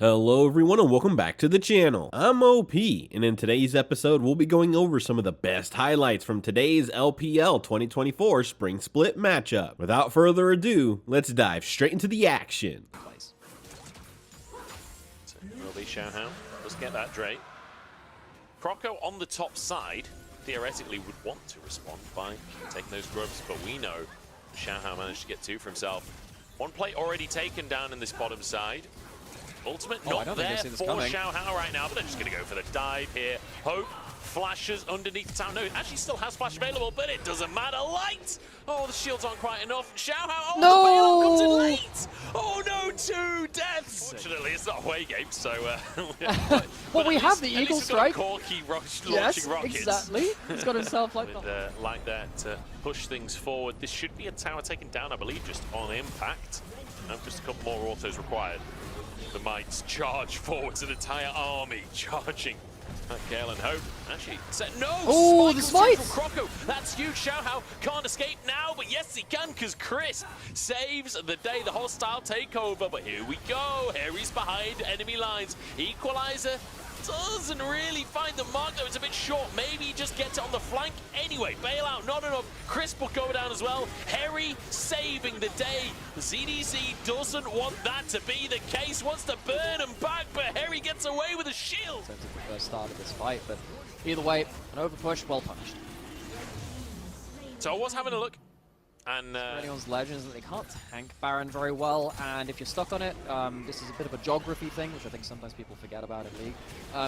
Hello everyone and welcome back to the channel. I'm OP, and in today's episode we'll be going over some of the best highlights from today's LPL 2024 Spring Split matchup. Without further ado, let's dive straight into the action. So will be showdown. Let's get that Drake. Croco on the top side theoretically would want to respond by taking those grubs, but we know showdown managed to get two for himself. One plate already taken down in this bottom side. Ultimate not there for showdown right now, but they're just going to go for the dive here. Hope flashes underneath the town. No, it actually still has flash available, but it doesn't matter. Light! Oh, the shields aren't quite enough. Showdown, oh, no! The bailout comes in late! Oh no, two deaths! Fortunately, it's not a away game, so... well, we have the Eagle Strike. Corky launching yes, rockets. Exactly. He's got himself like like that to push things forward. This should be a tower taken down, I believe, just on impact. Just a couple more autos required. The Mites charge forwards, an entire army charging. Gale and Hope actually said no. Oh, the smite! Croco. That's huge. Xiaohao can't escape now, but yes he can, because Chris saves the day. The hostile takeover, but here we go. Harry's behind enemy lines. Equalizer doesn't really find the mark, though. It's a bit short. Maybe he just gets it on the flank. Anyway, bailout, not enough. Crisp will go down as well. Harry saving the day. ZDZ doesn't want that to be the case. Wants to burn him back, but Harry gets away with a shield. In terms of the first start of this fight, but either way, an overpush, well punished. So I was having a look. And anyone's legends that they can't tank Baron very well, and if you're stuck on it, this is a bit of a geography thing, which I think sometimes people forget about in League.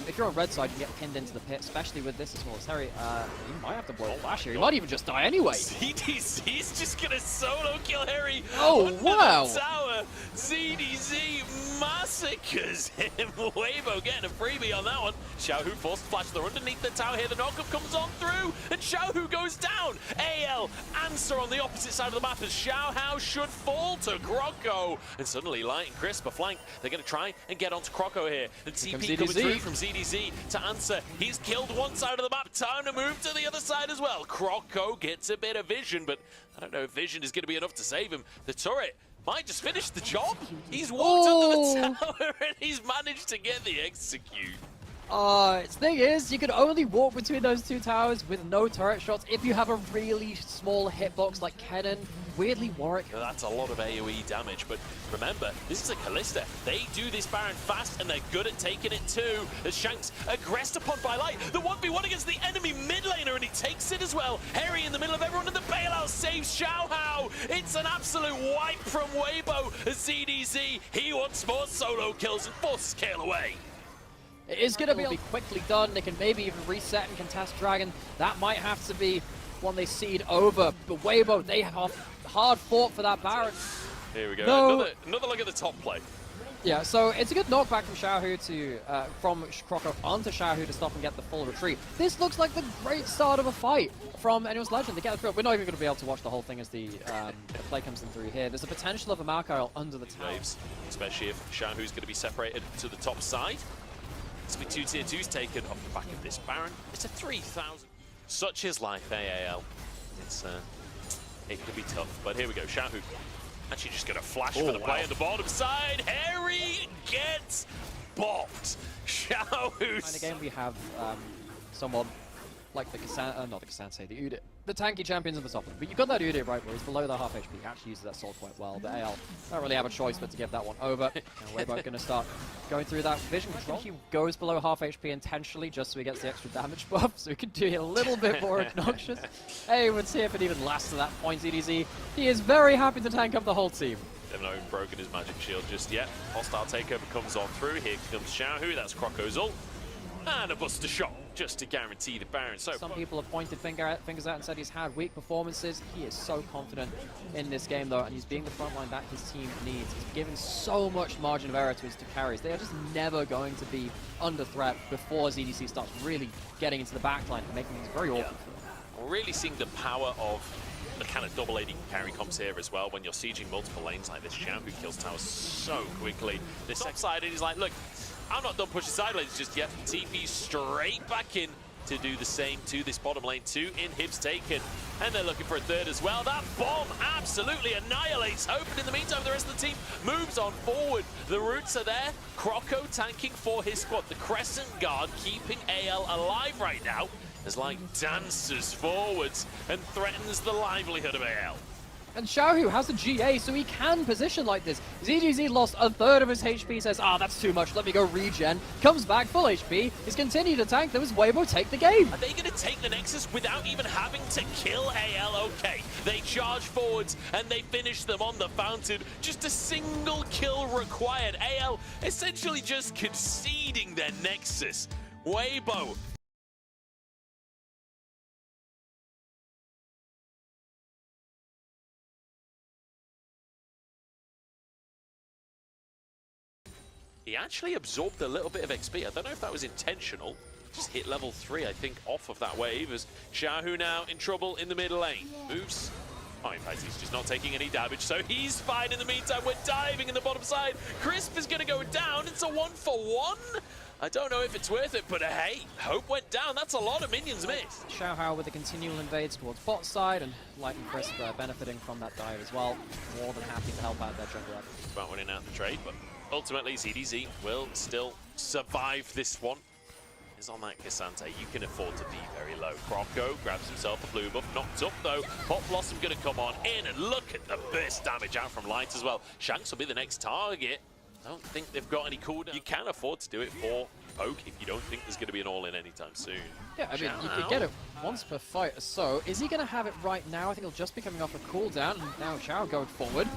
If you're on red side, you get pinned into the pit, especially with this as well as Harry. You might have to blow flash here. You might even just die anyway. ZDZ's just gonna solo kill Harry. Oh wow! The tower. ZDZ massacres him. Weibo getting a freebie on that one. Xiaohu forced flash. They're underneath the tower here. The knockup comes on through, and Xiaohu goes down. AL answer on the opposite side of the map as Xiaohao should fall to Croco. And suddenly Light and Crisp are flanked. They're going to try and get onto Croco here. And TP coming through from ZDZ to answer. He's killed one side of the map. Time to move to the other side as well. Croco gets a bit of vision, but I don't know if vision is going to be enough to save him. The turret might just finish the job. He's walked under the tower and he's managed to get the execute. The thing is, you can only walk between those two towers with no turret shots if you have a really small hitbox like Kennen. Weirdly, Warwick. Now that's a lot of AoE damage, but remember, this is a Kalista. They do this Baron fast, and they're good at taking it too. As Shanks aggressed upon by Light, the 1v1 against the enemy mid laner, and he takes it as well. Harry in the middle of everyone, and the bailout saves Xiaohao. It's an absolute wipe from Weibo. ZDZ, he wants more solo kills and forces Kale away. It is going to be quickly done. They can maybe even reset and contest Dragon. That might have to be one they seed over. But Weibo, they have hard fought for that Baron. Here we go. No. Another look at the top play. Yeah, so it's a good knockback from Xiaohu to from Croco onto Xiaohu to stop and get the full retreat. This looks like the great start of a fight from anyone's legend. They get through. We're not even going to be able to watch the whole thing as the play comes in through here. There's a potential of a Markile under the tower, especially if Xiaohu's going to be separated to the top side. It's be two tier 2s taken off the back of this Baron. It's a 3,000. Such is life, AAL. It could be tough, but here we go. Xiaohu actually just going to flash for the play on the bottom side. Harry gets bopped. Xiaohu. And again, we have someone like the not the Kassan, the Udyr. The tanky champions of the top lane. But you've got that Udyr, right, where he's below the half HP. He actually uses that sword quite well. The AL don't really have a choice but to give that one over. And we're both going to start going through that vision control. He goes below half HP intentionally just so he gets the extra damage buff, so he can do a little bit more obnoxious. Hey, let's see if it even lasts to that point, ZDZ. He is very happy to tank up the whole team. They've not even broken his magic shield just yet. Hostile takeover comes on through. Here comes Xiaohu. That's Croco's ult. And a buster shot just to guarantee the Baron. So some people have pointed fingers out and said he's had weak performances. He is so confident in this game though, and he's being the frontline that his team needs. He's given so much margin of error to his two carries. They are just never going to be under threat before ZDC starts really getting into the backline and making things very awkward for them. We're really seeing the power of the kind of double AD carry comps here as well. When you're sieging multiple lanes like this, Xiaohu kills towers so quickly. This top side, he's like, look, I'm not done pushing sideways just yet. TP straight back in. to do the same to this bottom lane. 2 inhibs taken, and they're looking for a third as well. That bomb absolutely annihilates Hope, and in the meantime, the rest of the team moves on forward. The roots are there. Croco tanking for his squad. The Crescent Guard keeping AL alive right now as like dances forwards and threatens the livelihood of AL. And Xiaohu has a GA, so he can position like this. ZGZ lost a third of his HP, says, that's too much, let me go regen. Comes back full HP, he's continued to tank, there was Weibo take the game. Are they going to take the Nexus without even having to kill AL? Okay, they charge forwards and they finish them on the fountain. Just a single kill required. AL essentially just conceding their Nexus. Weibo. He actually absorbed a little bit of XP. I don't know if that was intentional. Just hit level 3, I think, off of that wave. As Xiaohu now in trouble in the mid lane. Moves. Oh, in fact, he's just not taking any damage, so he's fine in the meantime. We're diving in the bottom side. Crisp is going to go down. It's a 1-for-1. I don't know if it's worth it, but hey, Hope went down. That's a lot of minions missed. Xiaohu with a continual invades towards bot side, and Light and Crisp benefiting from that dive as well. More than happy to help out their jungler. About winning out the trade, but ultimately ZDZ will still survive this one. Is on that Cassante. You can afford to be very low. Croco grabs himself a blue buff, knocked up though. PopBlossom gonna come on in, and look at the burst damage out from Light as well. Shanks will be the next target. I don't think they've got any cooldown. You can afford to do it for Poke if you don't think there's going to be an all-in anytime soon. Yeah, I mean, you could get it once per fight. So, is he going to have it right now? I think he'll just be coming off a cooldown, and now Xiao going forward.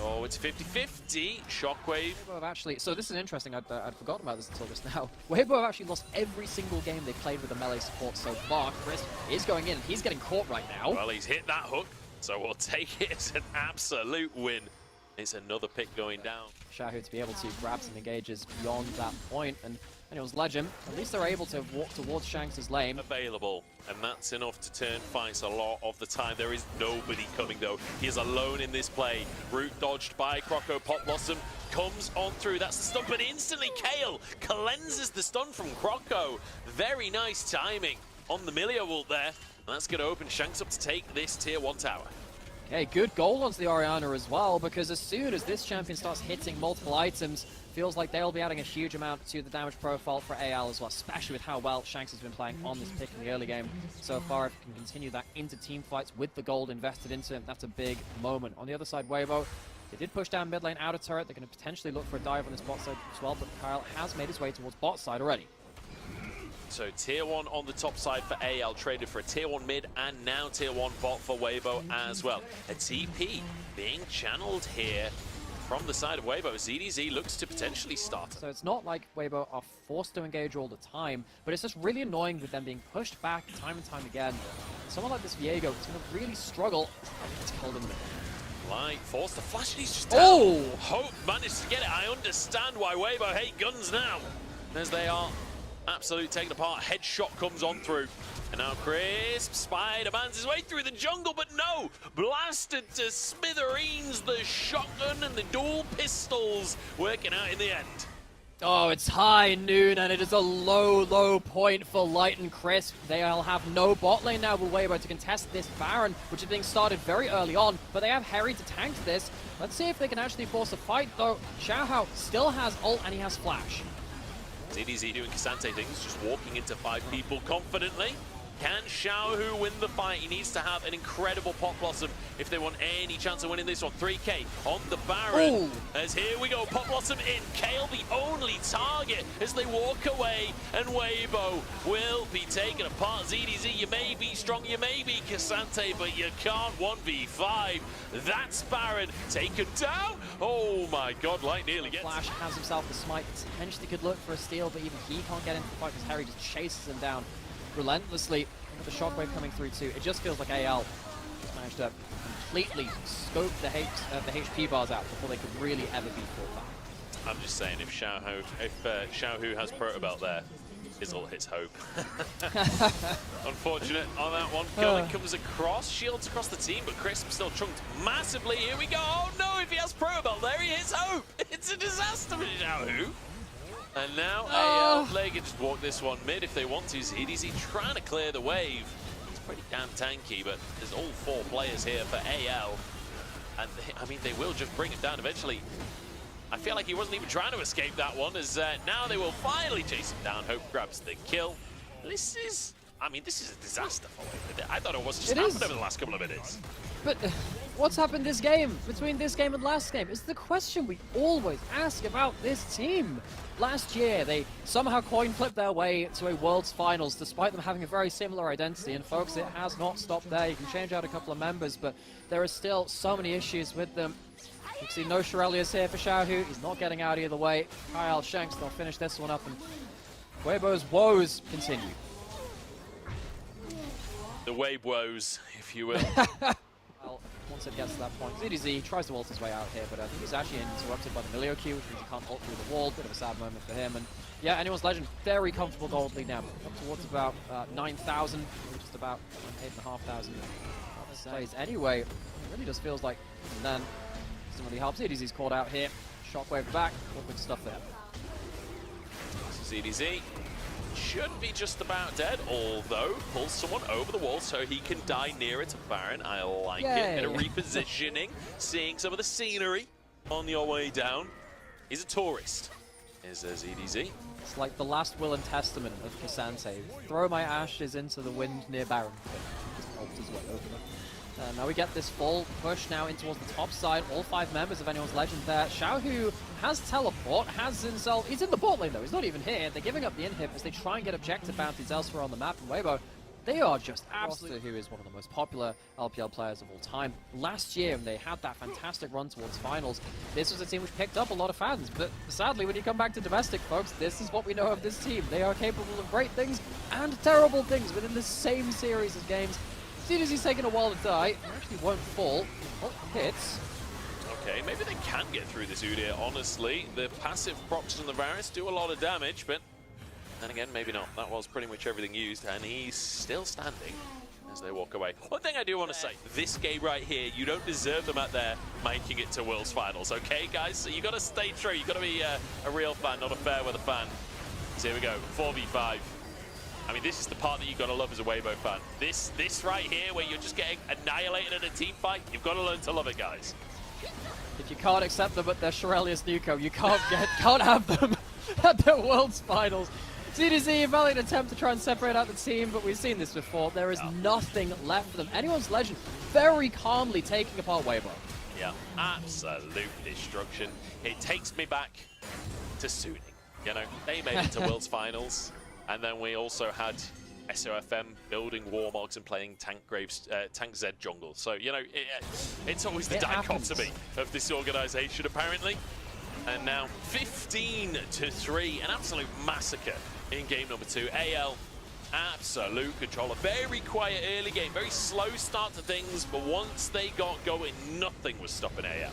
Oh, it's 50-50. Shockwave. Weibo have actually, so this is interesting, I'd forgotten about this until just now. Weibo have actually lost every single game they played with the melee support so far. Chris is going in, he's getting caught right now. Well, he's hit that hook, so we'll take it as an absolute win. It's another pick going down. Xiaohu to be able to grab some engages beyond that point, and Anyone's Legend, at least they're able to walk towards Shanks' lane. Available, and that's enough to turn fights a lot of the time. There is nobody coming though. He is alone in this play. Root dodged by Croco. PopBlossom comes on through. That's the stun, but instantly Kale cleanses the stun from Croco. Very nice timing on the Millia ult there. And that's going to open Shanks up to take this tier 1 tower. Okay, good goal onto the Orianna as well, because as soon as this champion starts hitting multiple items, feels like they'll be adding a huge amount to the damage profile for AL as well, especially with how well Shanks has been playing on this pick in the early game so far. If he can continue that into team fights with the gold invested into him, that's a big moment. On the other side, Weibo, they did push down mid lane out of turret. They're going to potentially look for a dive on this bot side as well, but Kyle has made his way towards bot side already. So tier 1 on the top side for AL, traded for a tier 1 mid and now tier 1 bot for Weibo as well. A TP being channeled here from the side of Weibo. ZDZ looks to potentially start. So it's not like Weibo are forced to engage all the time, but it's just really annoying with them being pushed back time and time again. Someone like this Viego is going to really struggle. It's cold in the middle. Light forced the flash, and he's just down. Oh! Hope managed to get it. I understand why Weibo hate guns now, as they are absolutely taken apart. Headshot comes on through. And now Crisp Spider-Man's his way through the jungle, but no! Blasted to smithereens, the shotgun and the dual pistols working out in the end. Oh, it's high noon, and it is a low, low point for Light and Crisp. They'll have no bot lane now with Weibo to contest this Baron, which is being started very early on, but they have Harry to tank this. Let's see if they can actually force a fight, though. Xiaohu still has ult, and he has flash. ZDZ doing Cassante things, just walking into 5 people confidently. Can Xiaohu win the fight? He needs to have an incredible PopBlossom if they want any chance of winning this one. 3K on the Baron. Ooh. As here we go, PopBlossom in. Kale the only target as they walk away, and Weibo will be taken apart. ZDZ, you may be strong, you may be Cassante, but you can't 1v5. That's Baron taken down. Oh my god, Light nearly gets Flash has himself the smite, potentially could look for a steal, but even he can't get into the fight because Harry just chases him down relentlessly. With the shockwave coming through too, it just feels like AL just managed to completely scope the HP bars out before they could really ever be fought back. I'm just saying, if Xiaohu has Proto Belt there, his ult hits Hope. Unfortunate on that one. Cullen comes across, shields across the team, but Crisp still chunked massively. Here we go. Oh no, if he has Proto Belt there, he hits Hope. It's a disaster for Xiaohu. And now AL Play can just walk this one mid if they want to. ZDZ trying to clear the wave. It's pretty damn tanky, but there's all 4 players here for AL. And I mean, they will just bring him down eventually. I feel like he wasn't even trying to escape that one, as now they will finally chase him down. Hope grabs the kill. This is, I mean, this is a disaster for him. I thought it was just happened over the last couple of minutes. But what's happened this game, between this game and last game, is the question we always ask about this team. Last year, they somehow coin flipped their way to a Worlds Finals, despite them having a very similar identity. And folks, it has not stopped there. You can change out a couple of members, but there are still so many issues with them. You can see no Shirelius here for Xiaohu. He's not getting out either way. Kyle Shanks, they'll finish this one up, and Weibo's woes continue. The Wave woes, if you will. Well, once it gets to that point, ZDZ tries to ult his way out here, but I think he's actually interrupted by the Milio Q, which means he can't ult through the wall. Bit of a sad moment for him. And yeah, Anyone's Legend, very comfortable gold lead now, up towards about 9,000, just about 8,500 plays. Anyway, it really just feels like, and then doesn't really help. ZDZ's called out here. Shockwave back, awkward stuff there. ZDZ should be just about dead, although pulls someone over the wall so he can die nearer to Baron. I like it. Bit of repositioning, seeing some of the scenery on your way down. He's a tourist, is ZDZ. It's like the last will and testament of Cassante. Throw my ashes into the wind near Baron. Just ult his way over them. Now we get this full push now in towards the top side. All 5 members of Anyone's Legend there. Xiaohu has teleport, has Zinzel. He's in the bot lane though, he's not even here. They're giving up the inhib as they try and get objective bounties elsewhere on the map. And Weibo, they are just absolutely, who is one of the most popular LPL players of all time. Last year, when they had that fantastic run towards finals, this was a team which picked up a lot of fans. But sadly, when you come back to domestic, folks, this is what we know of this team. They are capable of great things and terrible things within the same series of games. ZDZ's taking a while to die. He actually won't fall. Oh, hits. Okay, maybe they can get through this Udyr, honestly. The passive procs on the Varus do a lot of damage, but then again, maybe not. That was pretty much everything used, and he's still standing as they walk away. One thing I do want to say, this game right here, you don't deserve them out there making it to Worlds Finals, okay, guys? So you got to stay true. You got to be a real fan, not a fair weather fan. So here we go, 4v5. I mean, this is the part that you've got to love as a Weibo fan. This right here, where you're just getting annihilated in a team fight, you've got to learn to love it, guys. If you can't accept them at their Shirelius Nuko, you can't have them at the Worlds Finals. ZDZ, a valiant attempt to try and separate out the team, but we've seen this before. There is nothing left for them. Anyone's Legend very calmly taking apart Weibo. Yeah, absolute destruction. It takes me back to Suning. You know, they made it to Worlds Finals. And then we also had SOFM building Warmogs and playing Tank Z jungle. So, you know, it's always the dichotomy of this organization, apparently. And now 15-3, an absolute massacre in game number 2. AL, absolute control. A very quiet early game, very slow start to things, but once they got going, nothing was stopping AL.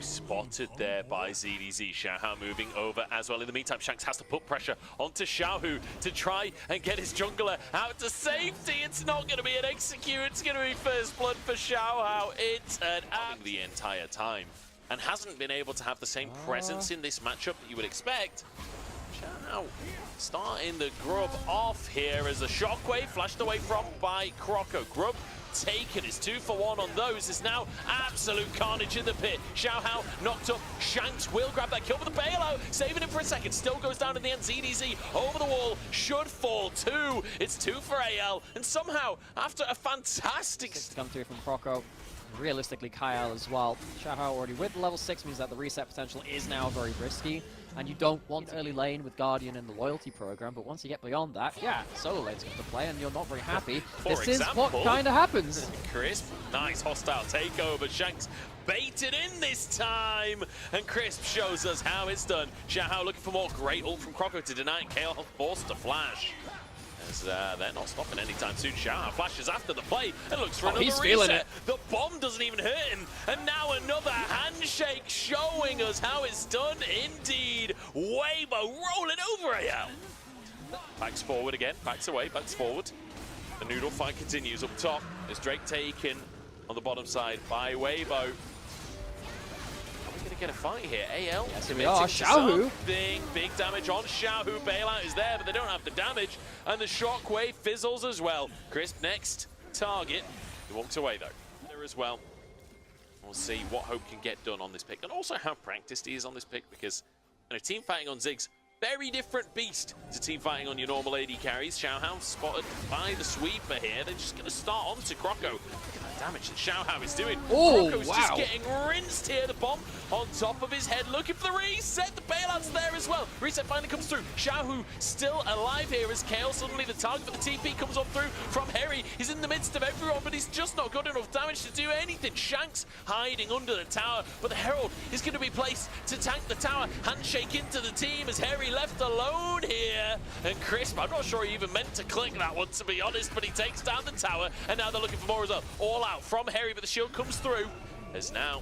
Spotted there by ZDZ. Xiaohu moving over as well. In the meantime, Shanks has to put pressure onto Xiaohu to try and get his jungler out to safety. It's not going to be an execute. It's going to be first blood for Xiaohu. It's an the entire time and hasn't been able to have the same presence in this matchup that you would expect. Xiaohu starting the Grub off here as a shockwave flashed away from by Croco. Grub taken his 2-for-1 on those. Is now absolute carnage in the pit. Xiaohu knocked up. Shanks will grab that kill with the bailout, saving him for a second. Still goes down in the end. ZDZ over the wall, should fall 2. It's 2 for AL, and somehow after a fantastic come through from Croco, realistically Kyle as well. Xiaohu already with level 6 means that the reset potential is now very risky. And you don't want early lane with Guardian in the loyalty program, but once you get beyond that, yeah, solo lane's going to play and you're not very happy. This is what kind of happens. Crisp, nice hostile takeover. Shanks baited in this time, and Crisp shows us how it's done. Xiaohu looking for more. Great ult from Croco to deny it. KL forced to flash. As they're not stopping anytime soon. Xiaohu flashes after the play and looks for another reset. Feeling it. The bomb doesn't even hurt him. And now another handshake showing us how it's done indeed. Weibo rolling over AL. Backs forward again, backs away, backs forward. The noodle fight continues up top. As Drake taken on the bottom side by Weibo. Are we going to get a fight here? AL? Yes, here we are. Xiaohu. Big damage on Xiaohu. Bailout is there, but they don't have the damage. And the shockwave fizzles as well. Crisp next target. He walks away though. There as well. We'll see what Hope can get done on this pick. And also how practiced he is on this pick, because team fighting on Ziggs, very different beast to team fighting on your normal AD carries. Xiaohu spotted by the sweeper here. They're just going to start onto Croco. Look at that damage that Xiaohu is doing. Oh, Croco's wow. just getting rinsed here. The bomb on top of his head, looking for the reset. The bailout's there as well. Reset finally comes through. Xiaohu still alive here as Kale suddenly the target for the TP comes on through from Harry. He's in the midst of everyone, but he's just not got enough damage to do anything. Shanks hiding under the tower, but the Herald is going to be placed to tank the tower. Handshake into the team as Harry left alone here. And Crisp, I'm not sure he even meant to click that one, to be honest, but he takes down the tower, and now they're looking for more as well. All out from Harry, but the shield comes through. As now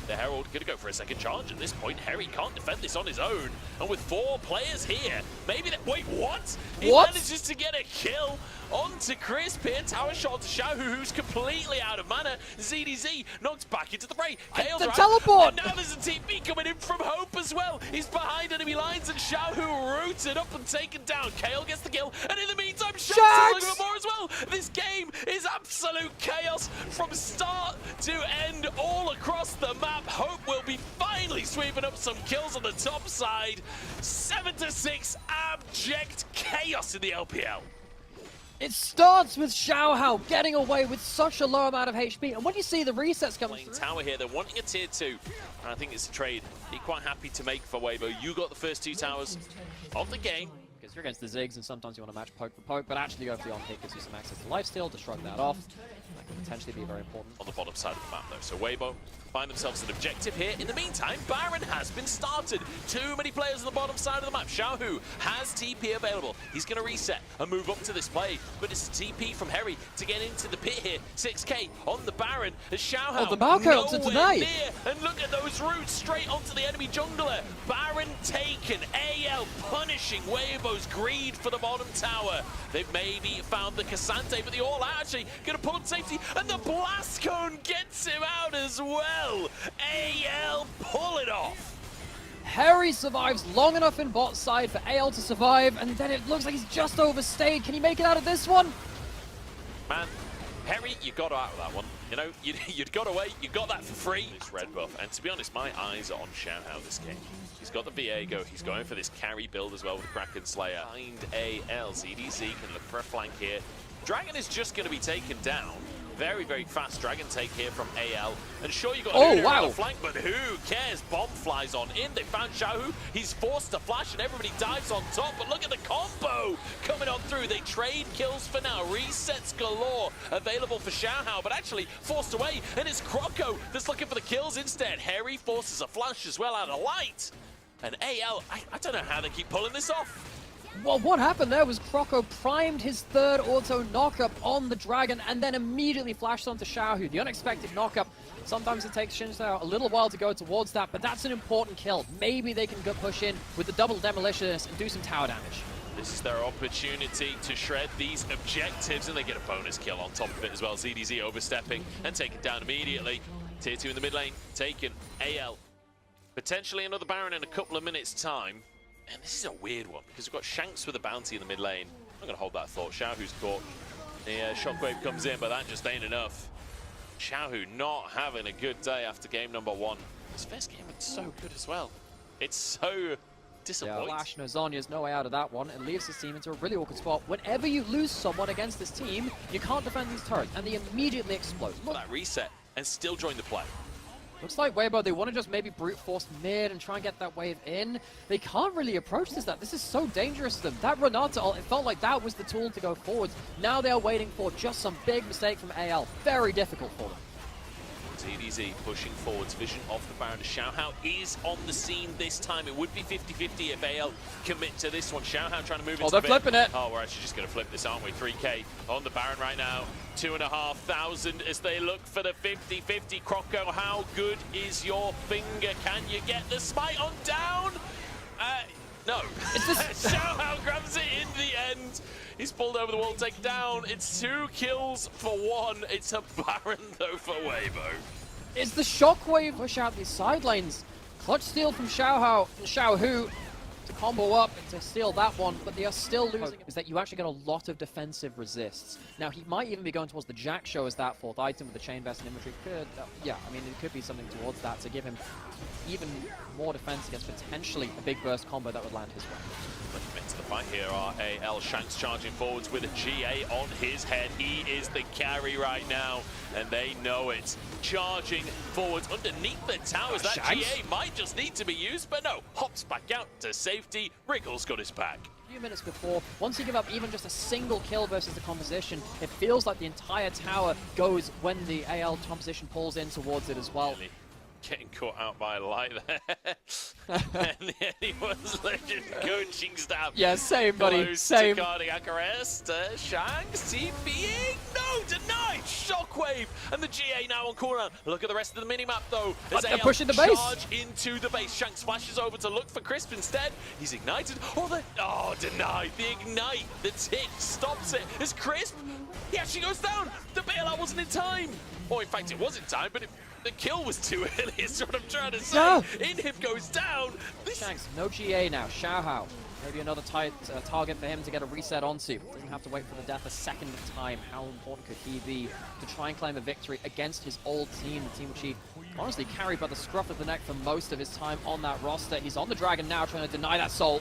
the Herald going to go for a second charge at this point. Harry can't defend this on his own. And with 4 players here, maybe that... Wait, what? He manages to get a kill onto Crisp here. Tower shot to Xiaohu, who's completely out of mana. ZDZ knocks back into the fray. Kale's right. Teleport! And now there's a TP coming in from Hope as well. He's behind enemy lines, and Xiaohu rooted up and taken down. Kale gets the kill, and in the meantime, Shanks is looking for more as well. This game is absolute chaos from start to end all across the map. Hope will be finally sweeping up some kills on the top side. 7-6, abject chaos in the LPL. It starts with Xiaohu getting away with such a low amount of HP, and when you see the resets coming through... Tower here, they're wanting a tier 2, and I think it's a trade they're quite happy to make for Weibo. You got the first 2 towers of the game. Because you're against the Ziggs, and sometimes you want to match poke for poke, but actually go for the on-pick gives you some access to lifesteal to shrug that off. That could potentially be very important. On the bottom side of the map though, so Weibo find themselves an objective here. In the meantime, Baron has been started. Too many players on the bottom side of the map. Xiaohu has TP available. He's going to reset and move up to this play, but it's a TP from Harry to get into the pit here. 6k on the Baron as Xiaohu the Malco to tonight. near. And look at those roots straight onto the enemy jungler. Baron taken. AL punishing Weibo's greed for the bottom tower. They've maybe found the Cassante, but the all out actually going to pull up safety, and the blast cone gets him out as well. AL pull it off. Harry survives long enough in bot side for AL to survive, and then it looks like he's just overstayed. Can he make it out of this one? Man, Harry, you got out of that one. You know, you'd got away, you got that for free. This red buff, and to be honest, my eyes are on Xiaohu this game. He's got the Viego, he's going for this carry build as well with Kraken Slayer. Find AL, ZDZ can look for a flank here. Dragon is just going to be taken down. Very, very fast Dragon take here from AL. And sure, you got on the flank, but who cares? Bomb flies on in. They found Xiaohu. He's forced to flash, and everybody dives on top. But look at the combo coming on through. They trade kills for now. Resets galore available for Xiaohu, but actually forced away. And it's Croco that's looking for the kills instead. Harry forces a flash as well out of light. And AL, I don't know how they keep pulling this off. Well, what happened there was Croco primed his 3rd auto knockup on the Dragon and then immediately flashed onto Xiaohu. The unexpected knockup. Sometimes it takes Shinzao a little while to go towards that, but that's an important kill. Maybe they can go push in with the double demolitionist and do some tower damage. This is their opportunity to shred these objectives, and they get a bonus kill on top of it as well. ZDZ overstepping and taken down immediately. Tier 2 in the mid lane, taken. AL. Potentially another Baron in a couple of minutes' time. And this is a weird one, because we've got Shanks with a bounty in the mid lane. I'm going to hold that thought. Xiaohu's caught. The shockwave comes in, but that just ain't enough. Xiaohu not having a good day after game number 1. His first game was so good as well. It's so disappointing. Yeah, Flash, no Zhonya's no way out of that one. It leaves his team into a really awkward spot. Whenever you lose someone against this team, you can't defend these turrets, and they immediately explode. Look at that reset, and still join the play. Looks like Weibo, they want to just maybe brute force mid and try and get that wave in. They can't really approach this. This is so dangerous to them. That Renata ult, it felt like that was the tool to go forwards. Now they're waiting for just some big mistake from AL. Very difficult for them. ZDZ pushing forwards. Vision of the Baron. Xiaohu is on the scene this time. It would be 50-50 if AL commit to this one. Xiaohu trying to move into they're flipping it. Oh, we're actually just going to flip this, aren't we? 3k on the Baron right now. 2,500 as they look for the 50-50. Croco, how good is your finger? Can you get the smite on down? No. It's just... showdown grabs it in the end. He's pulled over the wall, taken down. It's 2 kills for 1. It's a Baron, though, for Weibo. It's the shockwave push out these side lanes. Clutch steal from Xiaohu to combo up and to steal that one, but they are still losing. Is that you actually get a lot of defensive resists. Now, he might even be going towards the Jack Show as that 4th item with the chain vest and inventory. Yeah, I mean, it could be something towards that to give him even more defense against potentially a big burst combo that would land his way. Into the fight here are AL. Shanks charging forwards with a GA on his head. He is the carry right now, and they know it. Charging forwards underneath the towers. That Shanks? GA might just need to be used, but no. Hops back out to safety. Wriggle's got his back. A few minutes before, once you give up even just a single kill versus the composition, it feels like the entire tower goes when the AL composition pulls in towards it as well. Really getting caught out by a light there. And anyone's legend coaching staff. Yeah, same, buddy. Close Same. to cardiac arrest. Shanks TPing. No, denied. Shockwave. And the GA now on cooldown. Look at the rest of the minimap, though. As They're AL pushing the base. charge into the base. Shanks flashes over to look for Crisp instead. He's ignited. Oh, denied. The ignite. The tick stops it. As Crisp, he actually goes down. The bailout wasn't in time. Or in fact, it was in time, but the kill was too early, is what I'm trying to say. Yeah. Inhib goes down. Shanks, no GA now. Xiaohao. Maybe another tight target for him to get a reset onto. Doesn't have to wait for the death a second time. How important could he be to try and claim a victory against his old team, the team which he honestly carried by the scruff of the neck for most of his time on that roster. He's on the Dragon now, trying to deny that soul.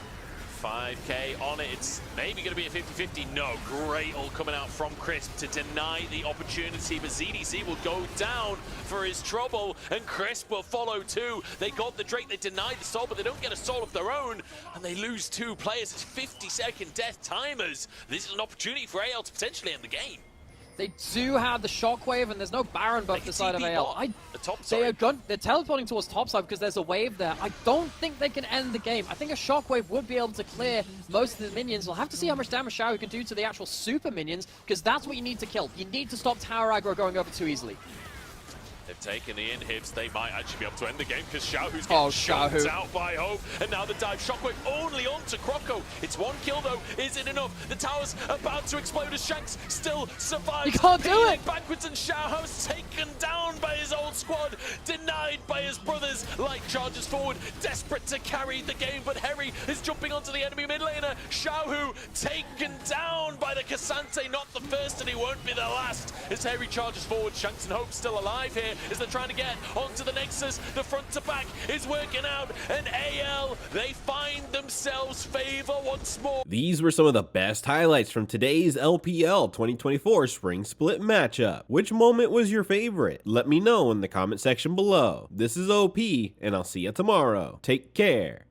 5k on it. It's maybe going to be a 50-50. No, great all coming out from Crisp to deny the opportunity, but ZDC will go down for his trouble, and Crisp will follow too. They got the Drake, they denied the soul, but they don't get a soul of their own, and they lose 2 players. It's 50-second death timers. This is an opportunity for AL to potentially end the game. They do have the shockwave, and there's no Baron buff this side of AL. They're teleporting towards topside because there's a wave there. I don't think they can end the game. I think a shockwave would be able to clear most of the minions. We'll have to see how much damage Xiao can do to the actual super minions, because that's what you need to kill. You need to stop tower aggro going over too easily. They've taken the inhibs. They might actually be able to end the game because Xiaohu's getting shot out by Hope. And now the dive. Shockwave only onto Croco. It's 1 kill though. Is it enough? The tower's about to explode as Shanks still survives. You can't do it! Backwards, and Xiaohu's taken down by his old squad. Denied by his brothers. Light charges forward. Desperate to carry the game, but Harry is jumping onto the enemy mid laner. Xiaohu taken down by the Cassante. Not the first, and he won't be the last. As Harry charges forward, Shanks and Hope still alive here. As they're trying to get onto the Nexus. The front to back is working out, and AL, they find themselves favor once more. These were some of the best highlights from today's LPL 2024 Spring Split matchup. Which moment was your favorite? Let me know in the comment section below. This is OP, and I'll see you tomorrow. Take care.